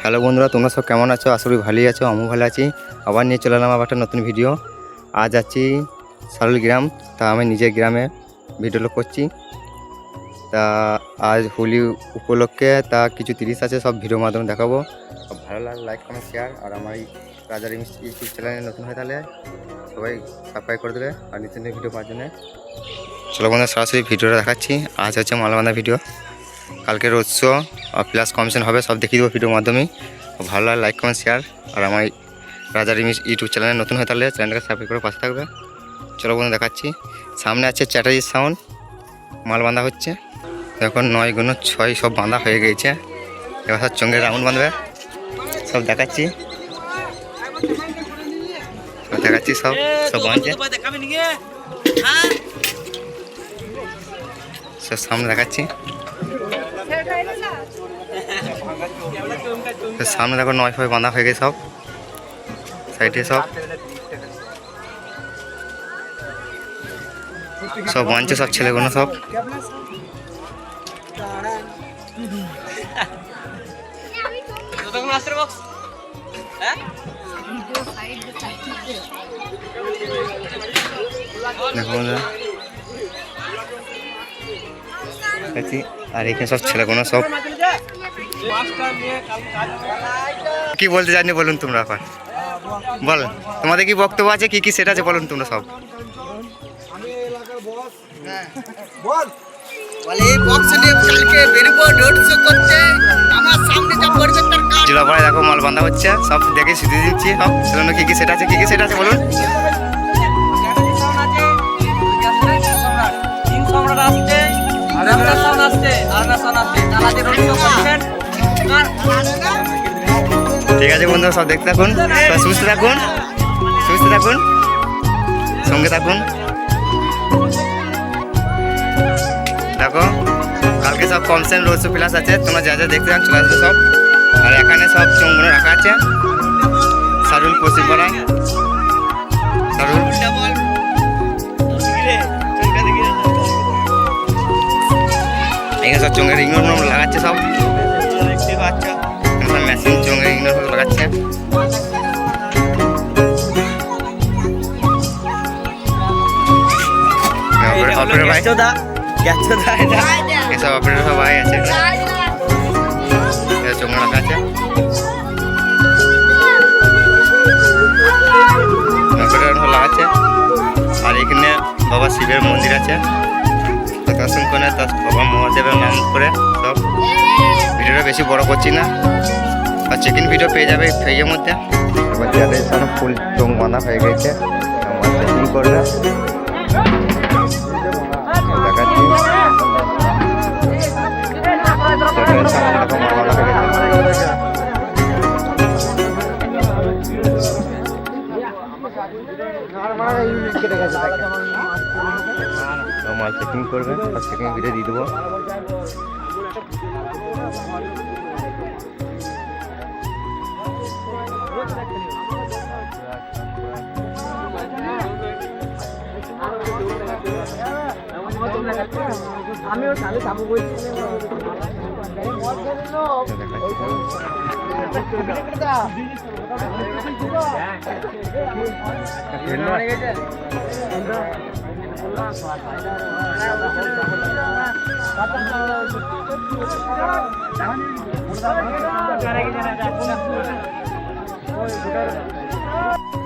Hello বন্ধুরা, তোমরা সব কেমন আছো? আশা করি ভালোই আছো, আমিও ভালো আছি। আবার নিয়ে চলে এলাম আবার একটা নতুন ভিডিও। আজ আছি সারুল গ্রাম, তা আমি নিজের গ্রামে ভিডিও করছি। তা আজ হোলি উপলক্ষে তা কিছু 30 আছে, সব ভিডিওর মাধ্যমে দেখাবো। ভালো লাগে লাইক কমেন্ট শেয়ার, আর আমার এই রাজার ইউটিউব চ্যানেলে নতুন হয়ে তাহলে সবাই সাবস্ক্রাইব করে দেবে আর নিত্য নতুন ভিডিও পাওয়ার জন্য। চলো বন্ধুরা, সরাসরি ভিডিওটা দেখাচ্ছি। আজ হচ্ছে মালবান্ধা ভিডিও, কালকে রোড শো আর প্লাস কমিশন হবে, সব দেখিয়ে দেবো ভিডিওর মাধ্যমে। ভালো লাগে লাইক কমেন্ট শেয়ার, আর আমার রাজার ইউটিউব চ্যানেলে নতুন হয়ে তাহলে চ্যানেলটাকে সাবস্ক্রাইব করে পাশে থাকবে। চলো বন্ধু দেখাচ্ছি। সামনে আছে চ্যাটার্জির সাউন্ড, মাল বাঁধা হচ্ছে। এখন 9 গুণ 6 সব বাঁধা হয়ে গেছে, এবার সব চঙ্গে রাউন্ড বাঁধবে, সব দেখাচ্ছি। সব সব বাঁধছে, সব সামনে দেখাচ্ছি। সামনে দেখো 9 ফয় বাঁধা হয়ে গেছে, সব সাইডে সব সব বাঁধছে, সব ছেলেগুলো সব। দেখো আর এখানে সব ছেলেগুলো সব কি বলতে জানি, বলুন তোমরা। এখন বল, তোমাদের কি বক্তব্য আছে, কি কি সেটা আছে বলুন তোমরা সব। জিলাপাড়ায় দেখো মাল বাঁধা হচ্ছে, সব দেখে শিখিয়ে দিচ্ছি সব সেজন্য কি কি সেটা আছে, কি কি সেটা আছে বলুন। ঠিক আছে বন্ধু, সব দেখতে থাকুন, সুস্থ থাকুন, সুস্থ থাকুন, সঙ্গে থাকুন। দেখো কালকে সব কমসেন রোড শো প্লাস আছে, তোমরা যা যা দেখতে চান চলে আসবে সব। আর এখানে সব চোঙগুলো রাখা আছে, সারুল পশ্চিমপাড়া, সারুল এখানে সব চোঙের ইগনোর লাগাচ্ছে, সব মেশিন চোঙের ইগনোর লাগাচ্ছে। অপারেটর ভাই, এসব অপারেটর ভাই আছে, চোঙ রাখা আছে। অপারেটর লাগাচ্ছে। আর এখানে বাবা শিবের মন্দির আছে, দর্শন করে তার বাবা মহাদেবের নাম করে সব। ভিডিওটা বেশি বড় করছি না, আর চেকিং ভিডিও পেয়ে যাবে ফেজের মধ্যে। এবার যাদের সামনে ফুল চোখ বাঁধা হয়ে গেছে, আমার চেকিং করবে দেখাচ্ছি। মাল চেকিং করবে, আর চেকিং ভিডিও দিয়ে দেবো। আমিও চালু যাবো বলছি।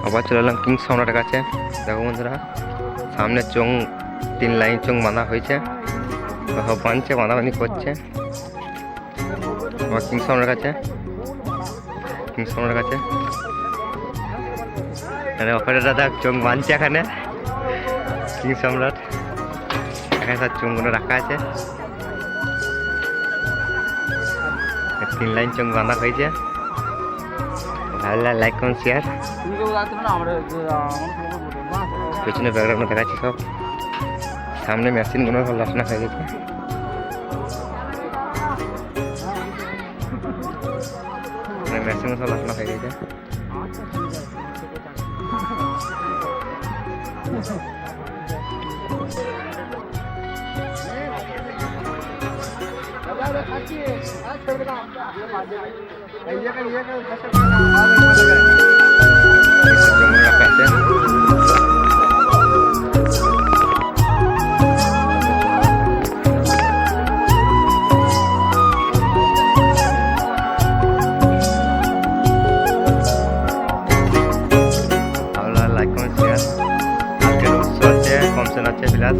আবার চলে এলাম কিং সম্রাটের কাছে। দেখো বন্ধুরা, সামনে চোঙ 3 লাইন চোঙ বাঁধা হয়েছে, সব বাঁধছে, বাঁধাবাঁধি করছে। আবার কিং সম্রাটের কাছে, কিং সম্রাটের কাছে এখানে অপারেটর দাদা চোঙ বাঁধছে। এখানে কিং সম্রাট, এখানে সব চোঙগুলো রাখা আছে, 3 লাইন চোঙ বাঁধা হয়েছে। ভালো লাগে লাইক করুন শেয়ার। পেছনে ব্যাকগ্রাউন্ড দেখাচ্ছি সব। সামনে মেশিনগুলো সব লাগানো হয়ে গেছে। মেশিনগুলো সব লাগানো হয়ে গেছে। জঙ্গল রাখা আছে। Like comment share. আজকের উৎস আছে কমসেন আছে বিলাস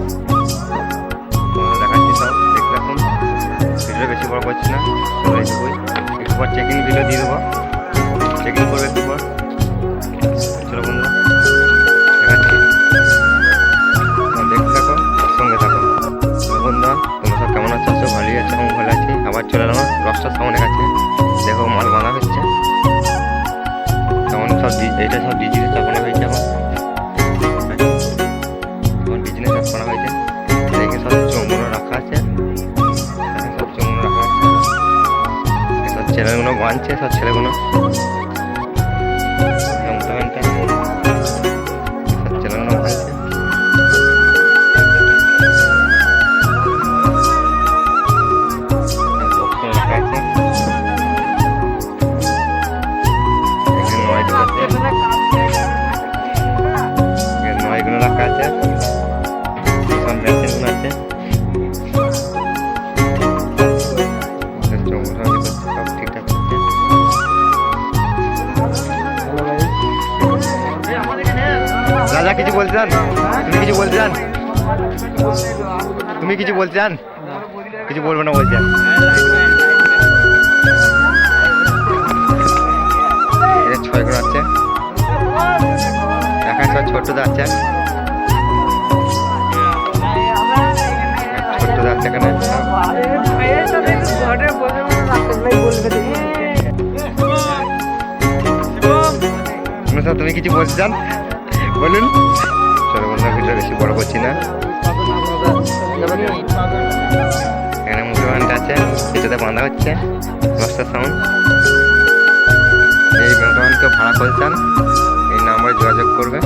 দেখাচ্ছি সব দেখতে রাখুন। ভিডিও বেশি বড় করছি না, চলো এইটুকুই। একটু পর চেকিং ভিডিও দিয়ে দেবো, চেকিং করবে একটু পর। চলো বন্ধুরা দেখাচ্ছি, দেখতে থাকো সঙ্গে থাকো। বন্ধুরা তোমরা সব কেমন আছো? সব ভালোই আছে, আমি ভালো আছি। আবার চলে এলাম রসটা সামনে কাছে। দেখো মাল বাঁধা হচ্ছে তেমন সব। এইটা সব ডিজিতে চাপানো হয়েছে এখন বিজনেস করা হয়েছে। দেখে সব চোঙগুলো রাখা আছে, সব চোঙগুলো রাখা আছে। সব ছেলেগুলো বাঁধছে, সব ছেলেগুলো সব ছেলেগুলো বাঁধছে। রাখা আছে নয়গুলো রাখা আছে, সব মেশিনগুলো আছে। সব ঠিকঠাক হচ্ছে। রাজা কিছু বলছেন? তুমি কিছু বলছেন? তুমি কিছু বলছেন? কিছু বলবো না বলছেন? ছয়গুলো আছে, এখানে সব ছোট্ট যাচ্ছে, ছোট্ট যাচ্ছে এখানে। তুমি কিছু বলছেন বলুন। চলো বন্ধুরা ভিডিও বেশি বড় করছি না। এখানে মুসলমানটা আছে, এটাতে বাঁধা হচ্ছে দশটার সাউন্ড। এই মুসলমানকে ভাড়া করছেন, এই নাম্বারে যোগাযোগ করবে।